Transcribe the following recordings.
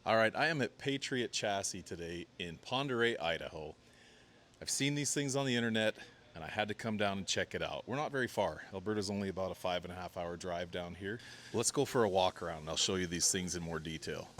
All right, I am at Patriot Chassis today in Ponderay, Idaho. I've seen these things on the internet and I had to come down and check it out. We're not very far. Alberta's only about a 5.5 hour drive down here. Let's go for a walk around and I'll show you these things in more detail.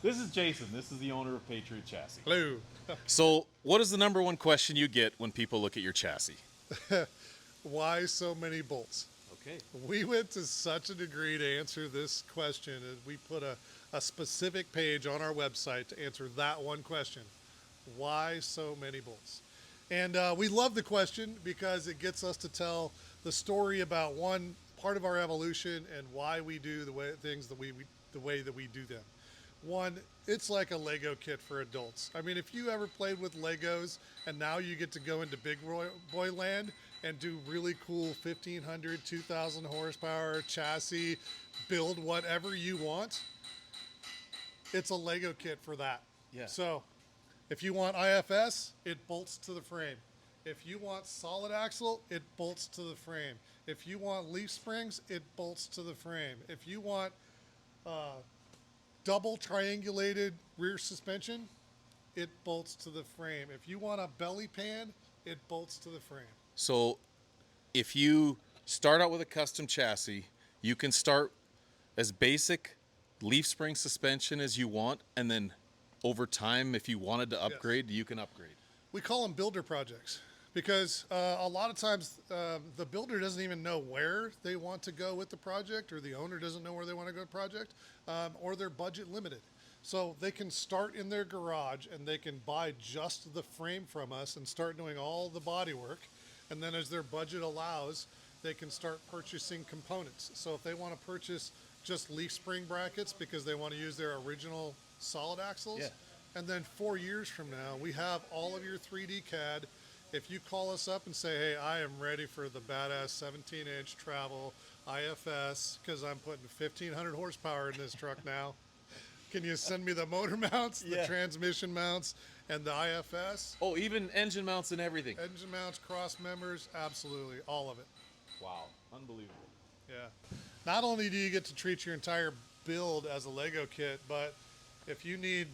This is Jason. This is the owner of Patriot Chassis. Hello. So, what is the number one question you get when people look at your chassis? Why so many bolts? Okay. We went to such a degree to answer this question, and we put a specific page on our website to answer that one question. Why so many bolts? And we love the question because it gets us to tell the story about one part of our evolution and why we do the way things the way that we do them. One, it's like a Lego kit for adults. I mean, if you ever played with Legos and now you get to go into big boy land and do really cool 1,500, 2,000 horsepower chassis, build whatever you want, it's a Lego kit for that. Yeah. So if you want IFS, it bolts to the frame. If you want solid axle, it bolts to the frame. If you want leaf springs, it bolts to the frame. If you want double triangulated rear suspension, it bolts to the frame. If you want a belly pan, it bolts to the frame. So, if you start out with a custom chassis, you can start as basic leaf spring suspension as you want, and then over time, if you wanted to upgrade, you can upgrade. We call them builder projects because a lot of times the builder doesn't even know where they want to go with the project, or the owner doesn't know where they want to go with the project, or they're budget limited. So they can start in their garage and they can buy just the frame from us and start doing all the body work. And then as their budget allows, they can start purchasing components. So if they want to purchase just leaf spring brackets because they want to use their original solid axles, Yeah. and then 4 years from now, we have all of your 3D CAD. If you call us up and say, hey, I am ready for the badass 17-inch travel IFS because I'm putting 1,500 horsepower in this truck now, can you send me the motor mounts, the transmission mounts, and the IFS? Oh, even engine mounts and everything. Engine mounts, cross members, absolutely, all of it. Wow, unbelievable. Yeah. Not only do you get to treat your entire build as a Lego kit, but if you need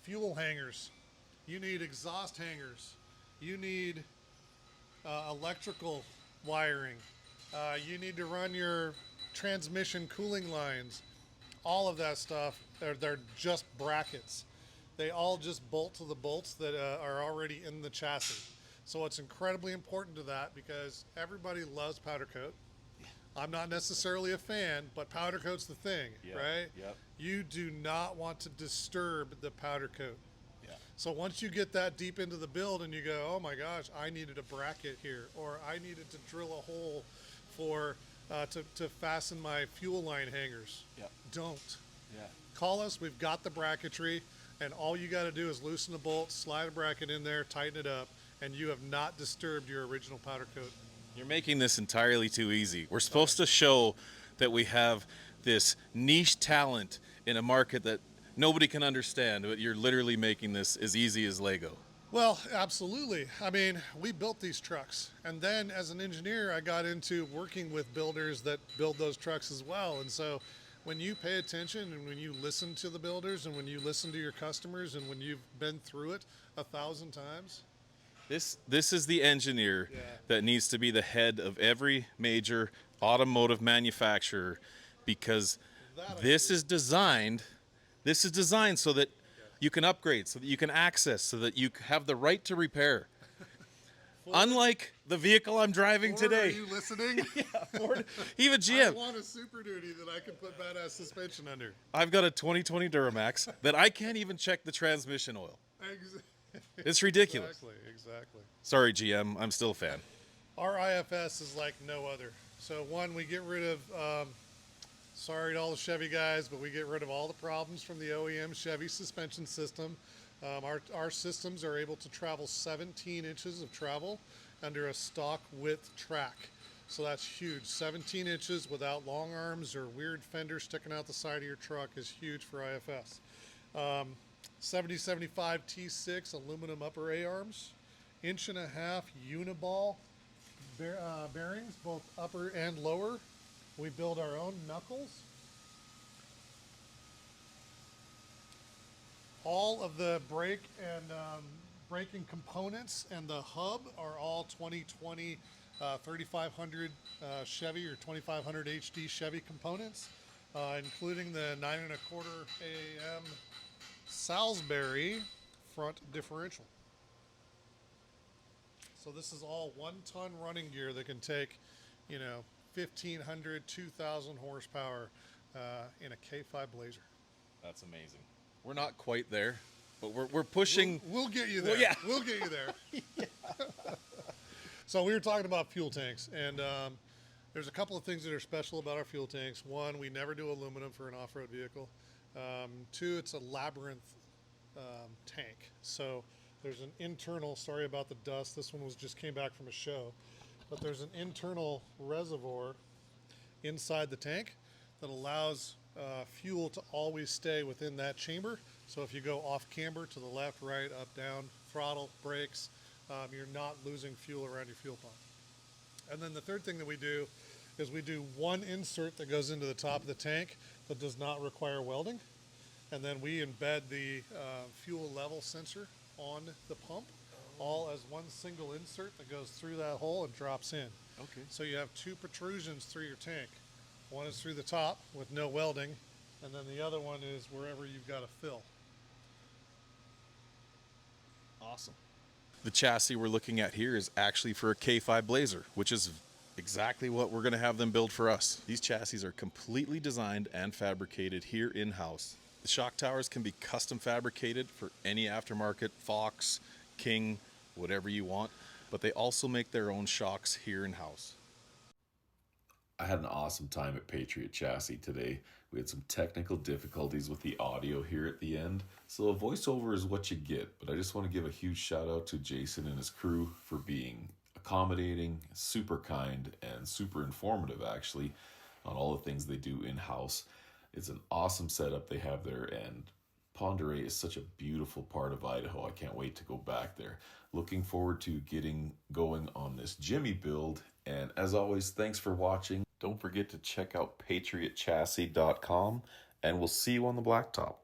fuel hangers, you need exhaust hangers, you need electrical wiring, you need to run your transmission cooling lines, all of that stuff, they're just brackets. They all just bolt to the bolts that are already in the chassis. So it's incredibly important to that because everybody loves powder coat. I'm not necessarily a fan, but powder coat's the thing, right? Yep. You do not want to disturb the powder coat. Yeah. So once you get that deep into the build and you go, oh my gosh, I needed a bracket here, or I needed to drill a hole for to fasten my fuel line hangers. Yep. Don't. Yeah. Call us. We've got the bracketry, and all you got to do is loosen the bolt, slide a bracket in there, tighten it up, and you have not disturbed your original powder coat. You're making this entirely too easy. We're supposed to show that we have this niche talent in a market that nobody can understand, but you're literally making this as easy as Lego. Well, absolutely. I mean, we built these trucks. And then as an engineer, I got into working with builders that build those trucks as well. And so when you pay attention and when you listen to the builders and when you listen to your customers and when you've been through it 1,000 times. This is the engineer Yeah. that needs to be the head of every major automotive manufacturer, because That I this agree. is designed this is designed so that you can upgrade, so that you can access, so that you have the right to repair. Ford, Unlike the vehicle I'm driving Ford, today. are you listening? Ford, even I GM. want a Super Duty that I can put badass suspension under. I've got a 2020 Duramax that I can't even check the transmission oil. Ex- It's ridiculous. Exactly. Sorry, GM. I'm still a fan. Our IFS is like no other. So one, we get rid of, sorry to all the Chevy guys, but we get rid of all the problems from the OEM Chevy suspension system. Our systems are able to travel 17 inches of travel under a stock width track. So that's huge. 17 inches without long arms or weird fenders sticking out the side of your truck is huge for IFS. 7075 T6 aluminum upper A-arms, 1.5 uniball bearings, both upper and lower. We build our own knuckles. All of the brake and braking components and the hub are all 2020 3500 Chevy or 2500 HD Chevy components, including the 9.25 AM Salisbury front differential. So this is all 1-ton running gear that can take, 1,500, 2,000 horsepower in a K5 Blazer. That's amazing. We're not quite there, but we're pushing. We'll get you there. Well, yeah. We'll get you there. So we were talking about fuel tanks, and there's a couple of things that are special about our fuel tanks. One, we never do aluminum for an off-road vehicle. Two, it's a labyrinth tank. So there's an internal, sorry about the dust, this one just came back from a show, but there's an internal reservoir inside the tank that allows fuel to always stay within that chamber. So if you go off camber to the left, right, up, down, throttle, brakes, you're not losing fuel around your fuel pump. And then the third thing that we do is we do one insert that goes into the top of the tank that does not require welding. And then we embed the fuel level sensor on the pump, all as one single insert that goes through that hole and drops in. Okay. So you have two protrusions through your tank. One is through the top with no welding, and then the other one is wherever you've got to fill. Awesome. The chassis we're looking at here is actually for a K5 Blazer, which is exactly what we're going to have them build for us. These chassis are completely designed and fabricated here in-house. The shock towers can be custom fabricated for any aftermarket, Fox, King, whatever you want, but they also make their own shocks here in-house. I had an awesome time at Patriot Chassis today. We had some technical difficulties with the audio here at the end, so a voiceover is what you get, but I just want to give a huge shout out to Jason and his crew for being accommodating, super kind, and super informative actually on all the things they do in-house. It's an awesome setup they have there, and Ponderay is such a beautiful part of Idaho. I can't wait to go back there. Looking forward to getting going on this Jimmy build, and as always, thanks for watching. Don't forget to check out patriotchassis.com, and we'll see you on the blacktop.